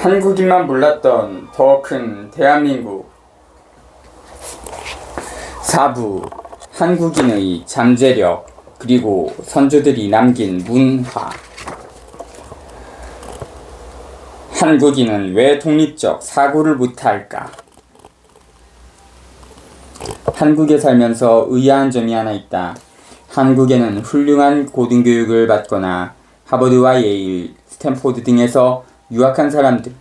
한국인만 몰랐던 더 큰 대한민국. 4부 한국인의 잠재력 그리고 선조들이 남긴 문화. 한국인은 왜 독립적 사고를 못할까? 한국에 살면서 의아한 점이 하나 있다. 한국에는 훌륭한 고등교육을 받거나 하버드와 예일, 스탠포드 등에서 유학한 사람들,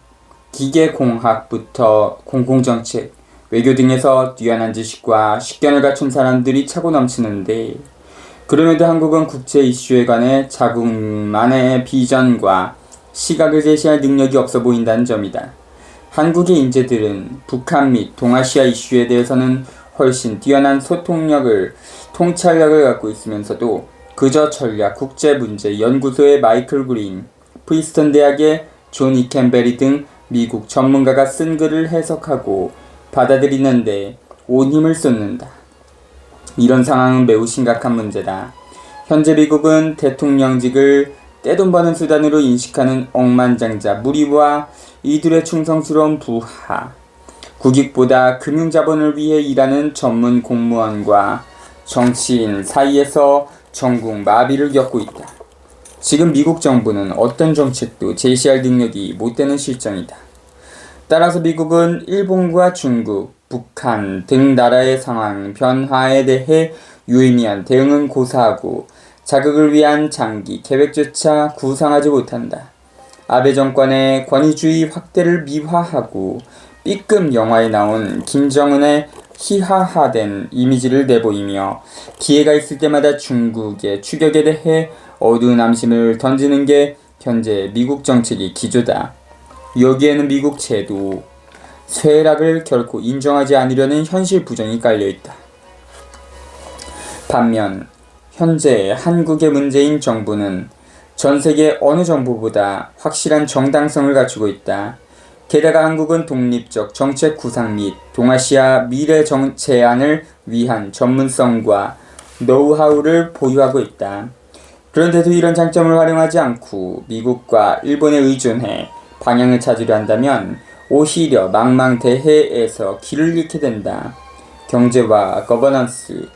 기계공학부터 공공정책, 외교 등에서 뛰어난 지식과 식견을 갖춘 사람들이 차고 넘치는데, 그럼에도 한국은 국제 이슈에 관해 자국만의 비전과 시각을 제시할 능력이 없어 보인다는 점이다. 한국의 인재들은 북한 및 동아시아 이슈에 대해서는 훨씬 뛰어난 소통력을, 통찰력을 갖고 있으면서도 그저 전략 국제문제연구소의 마이클 그린, 프리스턴 대학의 존 이켄베리 등 미국 전문가가 쓴 글을 해석하고 받아들이는데 온 힘을 쏟는다. 이런 상황은 매우 심각한 문제다. 현재 미국은 대통령직을 떼돈 버는 수단으로 인식하는 억만장자 무리와 이들의 충성스러운 부하, 국익보다 금융자본을 위해 일하는 전문 공무원과 정치인 사이에서 전국 마비를 겪고 있다. 지금 미국 정부는 어떤 정책도 제시할 능력이 못 되는 실정이다. 따라서 미국은 일본과 중국, 북한 등 나라의 상황 변화에 대해 유의미한 대응은 고사하고 자극을 위한 장기 계획조차 구상하지 못한다. 아베 정권의 권위주의 확대를 미화하고 B급 영화에 나온 김정은의 희화화된 이미지를 내보이며 기회가 있을 때마다 중국의 추격에 대해 어두운 암심을 던지는 게 현재 미국 정책의 기조다. 여기에는 미국 제도, 쇠락을 결코 인정하지 않으려는 현실 부정이 깔려있다. 반면 현재 한국의 문재인 정부는 전 세계 어느 정부보다 확실한 정당성을 갖추고 있다. 게다가 한국은 독립적 정책 구상 및 동아시아 미래 제안을 위한 전문성과 노하우를 보유하고 있다. 그런데도 이런 장점을 활용하지 않고 미국과 일본에 의존해 방향을 찾으려 한다면 오히려 망망대해에서 길을 잃게 된다. 경제와 거버넌스,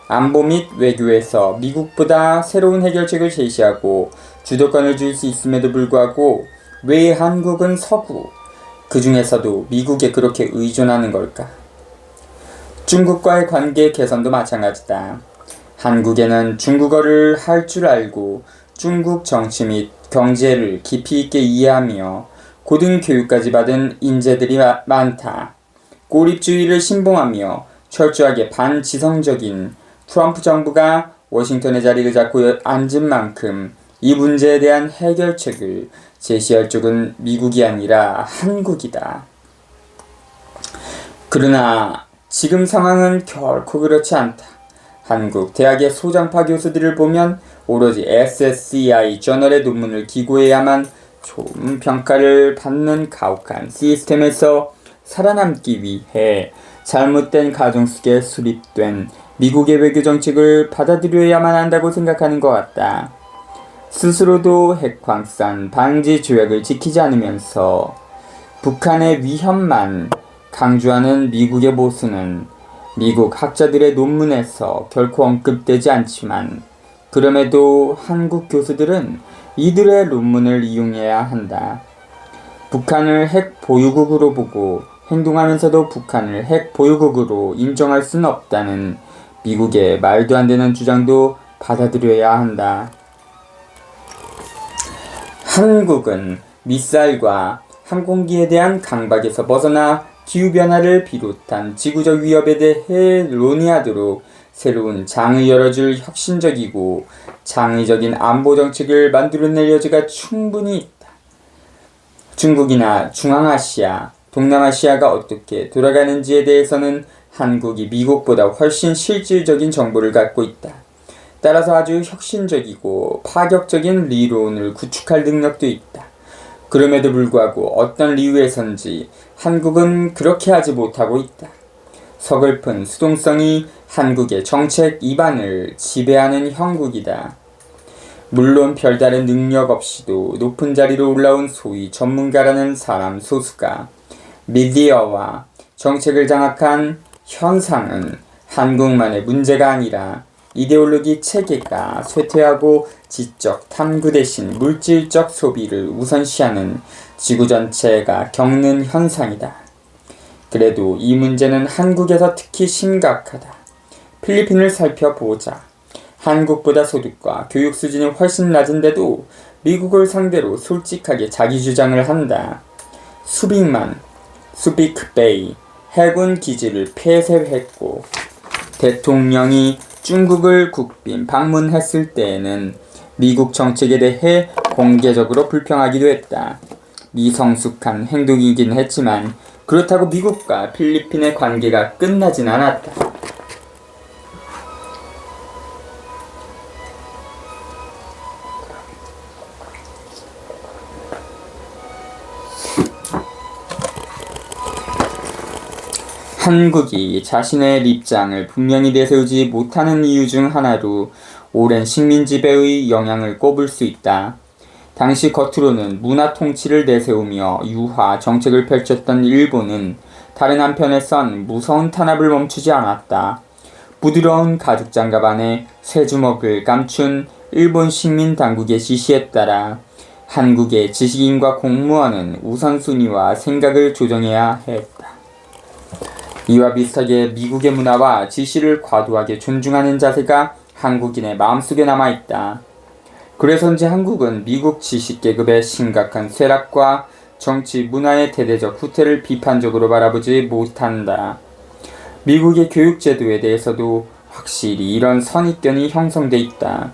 안보 및 외교에서 미국보다 새로운 해결책을 제시하고 주도권을 줄 수 있음에도 불구하고 왜 한국은 서구, 그 중에서도 미국에 그렇게 의존하는 걸까? 중국과의 관계 개선도 마찬가지다. 한국에는 중국어를 할 줄 알고 중국 정치 및 경제를 깊이 있게 이해하며 고등교육까지 받은 인재들이 많다. 고립주의를 신봉하며 철저하게 반지성적인 트럼프 정부가 워싱턴의 자리를 잡고 앉은 만큼 이 문제에 대한 해결책을 제시할 쪽은 미국이 아니라 한국이다. 그러나 지금 상황은 결코 그렇지 않다. 한국 대학의 소장파 교수들을 보면 오로지 SSCI 저널의 논문을 기고해야만 좋은 평가를 받는 가혹한 시스템에서 살아남기 위해 잘못된 가정 속에 수립된 미국의 외교 정책을 받아들여야만 한다고 생각하는 것 같다. 스스로도 핵광산 방지 조약을 지키지 않으면서 북한의 위협만 강조하는 미국의 보수는 미국 학자들의 논문에서 결코 언급되지 않지만 그럼에도 한국 교수들은 이들의 논문을 이용해야 한다. 북한을 핵 보유국으로 보고 행동하면서도 북한을 핵 보유국으로 인정할 수는 없다는 미국의 말도 안 되는 주장도 받아들여야 한다. 한국은 미사일과 항공기에 대한 강박에서 벗어나 기후변화를 비롯한 지구적 위협에 대해 논의하도록 새로운 장을 열어줄 혁신적이고 장의적인 안보 정책을 만들어낼 여지가 충분히 있다. 중국이나 중앙아시아, 동남아시아가 어떻게 돌아가는지에 대해서는 한국이 미국보다 훨씬 실질적인 정보를 갖고 있다. 따라서 아주 혁신적이고 파격적인理論을 구축할 능력도 있다. 그럼에도 불구하고 어떤 이유에선지 한국은 그렇게 하지 못하고 있다. 서글픈 수동성이 한국의 정책 입안을 지배하는 형국이다. 물론 별다른 능력 없이도 높은 자리로 올라온 소위 전문가라는 사람 소수가 미디어와 정책을 장악한 현상은 한국만의 문제가 아니라 이데올로기 체계가 쇠퇴하고 지적 탐구 대신 물질적 소비를 우선시하는 지구 전체가 겪는 현상이다. 그래도 이 문제는 한국에서 특히 심각하다. 필리핀을 살펴보자. 한국보다 소득과 교육 수준이 훨씬 낮은데도 미국을 상대로 솔직하게 자기 주장을 한다. 수빅베이 해군 기지를 폐쇄했고 대통령이 중국을 국빈 방문했을 때에는 미국 정책에 대해 공개적으로 불평하기도 했다. 미성숙한 행동이긴 했지만 그렇다고 미국과 필리핀의 관계가 끝나진 않았다. 한국이 자신의 입장을 분명히 내세우지 못하는 이유 중 하나로 오랜 식민 지배의 영향을 꼽을 수 있다. 당시 겉으로는 문화 통치를 내세우며 유화 정책을 펼쳤던 일본은 다른 한편에선 무서운 탄압을 멈추지 않았다. 부드러운 가죽 장갑 안에 새 주먹을 감춘 일본 식민 당국의 지시에 따라 한국의 지식인과 공무원은 우선순위와 생각을 조정해야 했다. 이와 비슷하게 미국의 문화와 지시를 과도하게 존중하는 자세가 한국인의 마음속에 남아있다. 그래서인지 한국은 미국 지식계급의 심각한 쇠락과 정치 문화의 대대적 후퇴를 비판적으로 바라보지 못한다. 미국의 교육제도에 대해서도 확실히 이런 선입견이 형성돼 있다.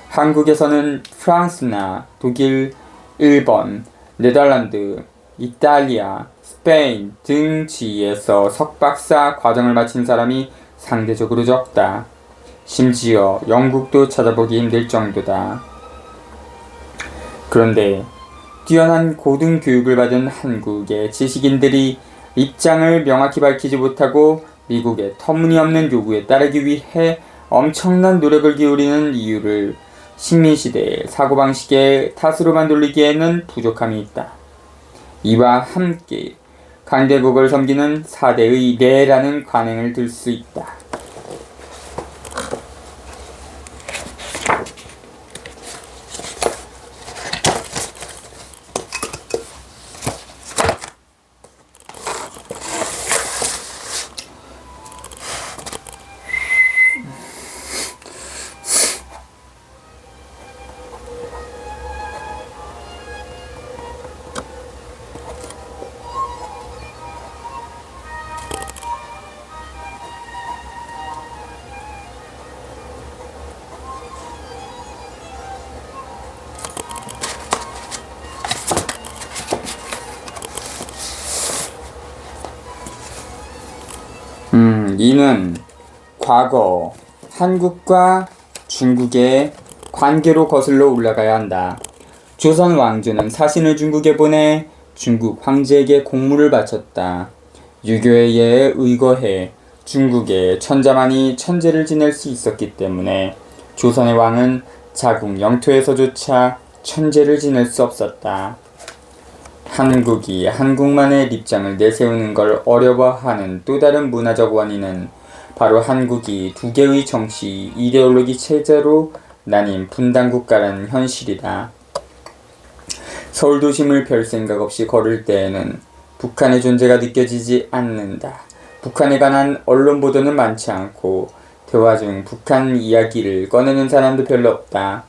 한국에서는 프랑스나 독일, 일본, 네덜란드, 이탈리아, 스페인 등 지에서 석박사 과정을 마친 사람이 상대적으로 적다. 심지어 영국도 찾아보기 힘들 정도다. 그런데 뛰어난 고등교육을 받은 한국의 지식인들이 입장을 명확히 밝히지 못하고 미국의 터무니없는 요구에 따르기 위해 엄청난 노력을 기울이는 이유를 식민시대의 사고방식의 탓으로만 돌리기에는 부족함이 있다. 이와 함께 강대국을 섬기는 4대의 례라는 관행을 들 수 있다. 이는 과거 한국과 중국의 관계로 거슬러 올라가야 한다. 조선 왕조는 사신을 중국에 보내 중국 황제에게 공물을 바쳤다. 유교의 예에 의거해 중국의 천자만이 천제를 지낼 수 있었기 때문에 조선의 왕은 자국 영토에서조차 천제를 지낼 수 없었다. 한국이 한국만의 입장을 내세우는 걸 어려워하는 또 다른 문화적 원인은 바로 한국이 두 개의 정치 이데올로기 체제로 나뉜 분단국가라는 현실이다. 서울 도심을 별 생각 없이 걸을 때에는 북한의 존재가 느껴지지 않는다. 북한에 관한 언론 보도는 많지 않고 대화 중 북한 이야기를 꺼내는 사람도 별로 없다.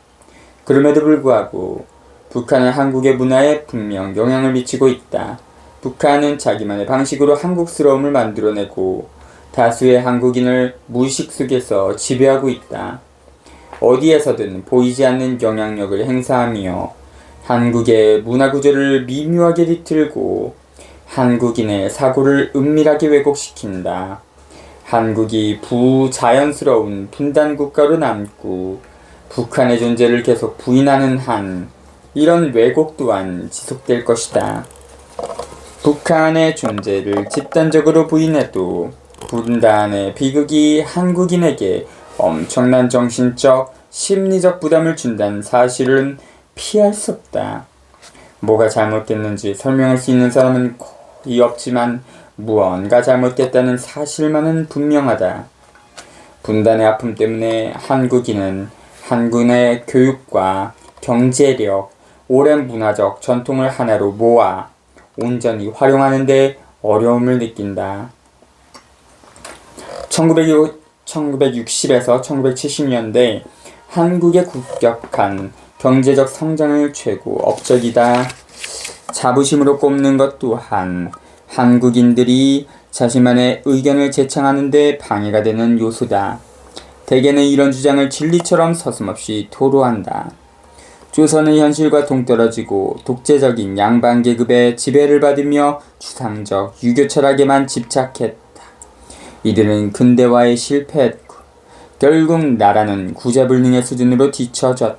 그럼에도 불구하고 북한은 한국의 문화에 분명 영향을 미치고 있다. 북한은 자기만의 방식으로 한국스러움을 만들어내고 다수의 한국인을 무의식 속에서 지배하고 있다. 어디에서든 보이지 않는 영향력을 행사하며 한국의 문화구조를 미묘하게 뒤틀고 한국인의 사고를 은밀하게 왜곡시킨다. 한국이 부자연스러운 분단국가로 남고 북한의 존재를 계속 부인하는 한 이런 왜곡 또한 지속될 것이다. 북한의 존재를 집단적으로 부인해도 분단의 비극이 한국인에게 엄청난 정신적, 심리적 부담을 준다는 사실은 피할 수 없다. 뭐가 잘못됐는지 설명할 수 있는 사람은 거의 없지만 무언가 잘못됐다는 사실만은 분명하다. 분단의 아픔 때문에 한국인은 한국의 교육과 경제력, 오랜 문화적 전통을 하나로 모아 온전히 활용하는 데 어려움을 느낀다. 1960에서 1970년대 한국의 급격한 경제적 성장을 최고 업적이다. 자부심으로 꼽는 것 또한 한국인들이 자신만의 의견을 제창하는 데 방해가 되는 요소다. 대개는 이런 주장을 진리처럼 서슴없이 토로한다. 조선은 현실과 동떨어지고 독재적인 양반계급의 지배를 받으며 추상적 유교 철학에만 집착했다. 이들은 근대화에 실패했고 결국 나라는 구제불능의 수준으로 뒤처졌다.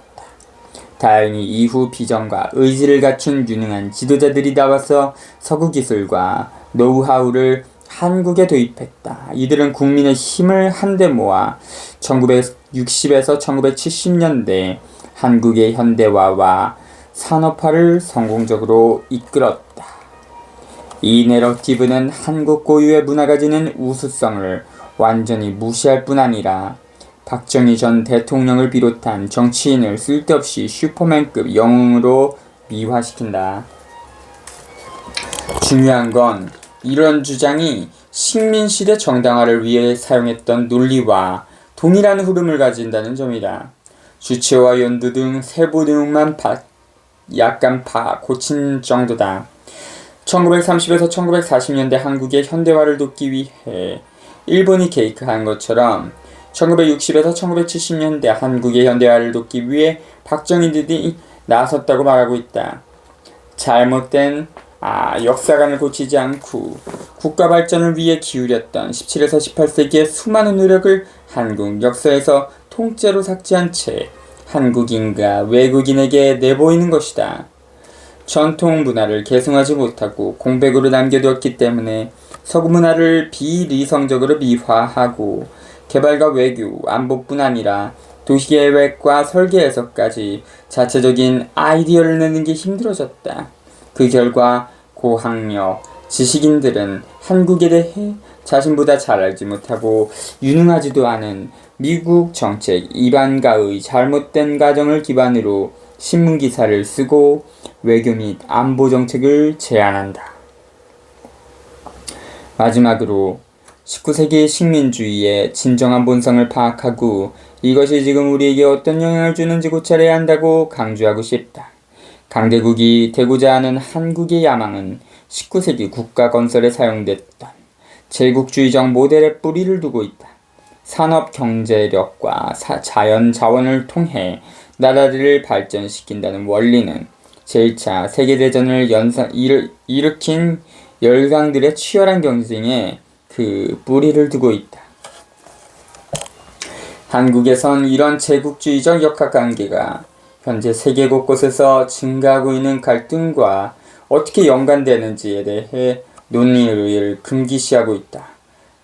다행히 이후 비전과 의지를 갖춘 유능한 지도자들이 나와서 서구 기술과 노하우를 한국에 도입했다. 이들은 국민의 힘을 한데 모아 1960에서 1970년대 한국의 현대화와 산업화를 성공적으로 이끌었다. 이 내러티브는 한국 고유의 문화가 지닌 우수성을 완전히 무시할 뿐 아니라 박정희 전 대통령을 비롯한 정치인을 쓸데없이 슈퍼맨급 영웅으로 미화시킨다. 중요한 건 이런 주장이 식민시대 정당화를 위해 사용했던 논리와 동일한 흐름을 가진다는 점이다. 주체와 연두 등 세부 내용만 약간 고친 정도다. 1930에서 1940년대 한국의 현대화를 돕기 위해 일본이 계획한 것처럼 1960에서 1970년대 한국의 현대화를 돕기 위해 박정희들이 나섰다고 말하고 있다. 잘못된 역사관을 고치지 않고 국가 발전을 위해 기울였던 17에서 18세기의 수많은 노력을 한국 역사에서 통째로 삭제한 채 한국인과 외국인에게 내보이는 것이다. 전통 문화를 계승하지 못하고 공백으로 남겨두었기 때문에 서구 문화를 비리성적으로 미화하고 개발과 외교, 안보뿐 아니라 도시계획과 설계에서까지 자체적인 아이디어를 내는 게 힘들어졌다. 그 결과 고학력, 지식인들은 한국에 대해 자신보다 잘 알지 못하고 유능하지도 않은 미국 정책 일환가의 잘못된 가정을 기반으로 신문기사를 쓰고 외교 및 안보 정책을 제안한다. 마지막으로 19세기 식민주의의 진정한 본성을 파악하고 이것이 지금 우리에게 어떤 영향을 주는지 고찰해야 한다고 강조하고 싶다. 강대국이 되고자 하는 한국의 야망은 19세기 국가 건설에 사용됐던 제국주의적 모델에 뿌리를 두고 있다. 산업 경제력과 자연 자원을 통해 나라들을 발전시킨다는 원리는 제1차 세계대전을 일으킨 열강들의 치열한 경쟁에 그 뿌리를 두고 있다. 한국에선 이런 제국주의적 역학관계가 현재 세계 곳곳에서 증가하고 있는 갈등과 어떻게 연관되는지에 대해 논의를 금기시하고 있다.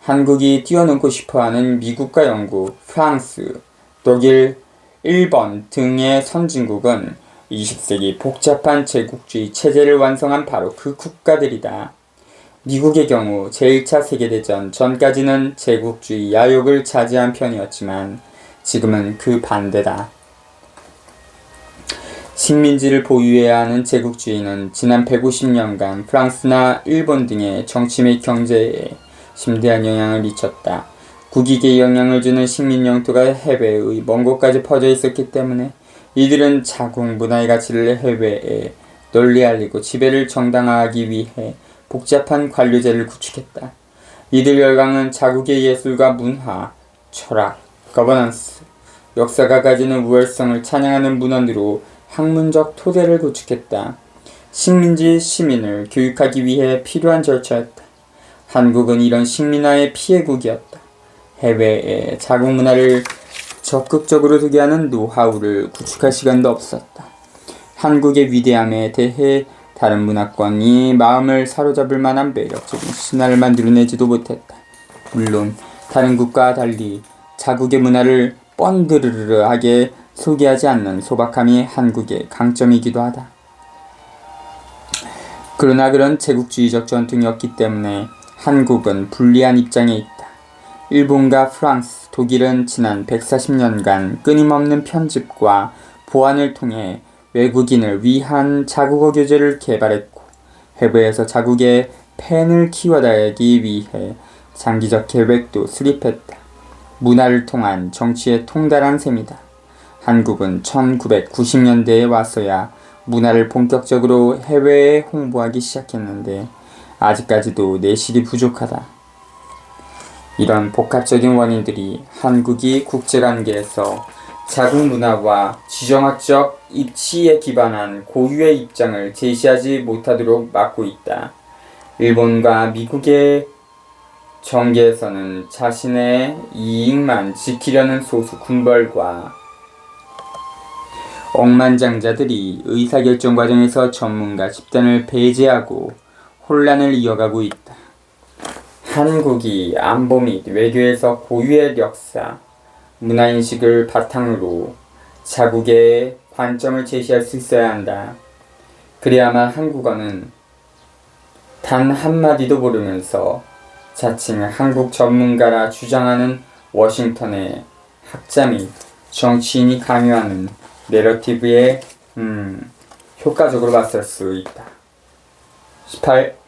한국이 뛰어넘고 싶어하는 미국과 영국, 프랑스, 독일, 일본 등의 선진국은 20세기 복잡한 제국주의 체제를 완성한 바로 그 국가들이다. 미국의 경우 제1차 세계대전 전까지는 제국주의 야욕을 자제한 편이었지만 지금은 그 반대다. 식민지를 보유해야 하는 제국주의는 지난 150년간 프랑스나 일본 등의 정치 및 경제에 심대한 영향을 미쳤다. 국익에 영향을 주는 식민 영토가 해외의 먼 곳까지 퍼져 있었기 때문에 이들은 자국 문화의 가치를 해외에 널리 알리고 지배를 정당화하기 위해 복잡한 관료제를 구축했다. 이들 열강은 자국의 예술과 문화, 철학, 거버넌스, 역사가 가지는 우월성을 찬양하는 문헌으로 학문적 토대를 구축했다. 식민지 시민을 교육하기 위해 필요한 절차였다. 한국은 이런 식민화의 피해국이었다. 해외에 자국 문화를 적극적으로 소개하는 노하우를 구축할 시간도 없었다. 한국의 위대함에 대해 다른 문화권이 마음을 사로잡을 만한 매력적인 신화를 만들어내지도 못했다. 물론 다른 국가와 달리 자국의 문화를 뻔드르르하게 소개하지 않는 소박함이 한국의 강점이기도 하다. 그러나 그런 제국주의적 전통이었기 때문에 한국은 불리한 입장에 있다. 일본과 프랑스, 독일은 지난 140년간 끊임없는 편집과 보완을 통해 외국인을 위한 자국어 교재를 개발했고, 해외에서 자국의 팬을 키워나가기 위해 장기적 계획도 수립했다. 문화를 통한 정치에 통달한 셈이다. 한국은 1990년대에 와서야 문화를 본격적으로 해외에 홍보하기 시작했는데 아직까지도 내실이 부족하다. 이런 복합적인 원인들이 한국이 국제관계에서 자국 문화와 지정학적 입지에 기반한 고유의 입장을 제시하지 못하도록 막고 있다. 일본과 미국의 정계에서는 자신의 이익만 지키려는 소수 군벌과 억만장자들이 의사결정 과정에서 전문가 집단을 배제하고 혼란을 이어가고 있다. 한국이 안보 및 외교에서 고유의 역사, 문화인식을 바탕으로 자국의 관점을 제시할 수 있어야 한다. 그래야만 한국어는 단 한마디도 모르면서 자칭 한국 전문가라 주장하는 워싱턴의 학자 및 정치인이 강요하는 내러티브에 효과적으로 맞설 수 있다. 18.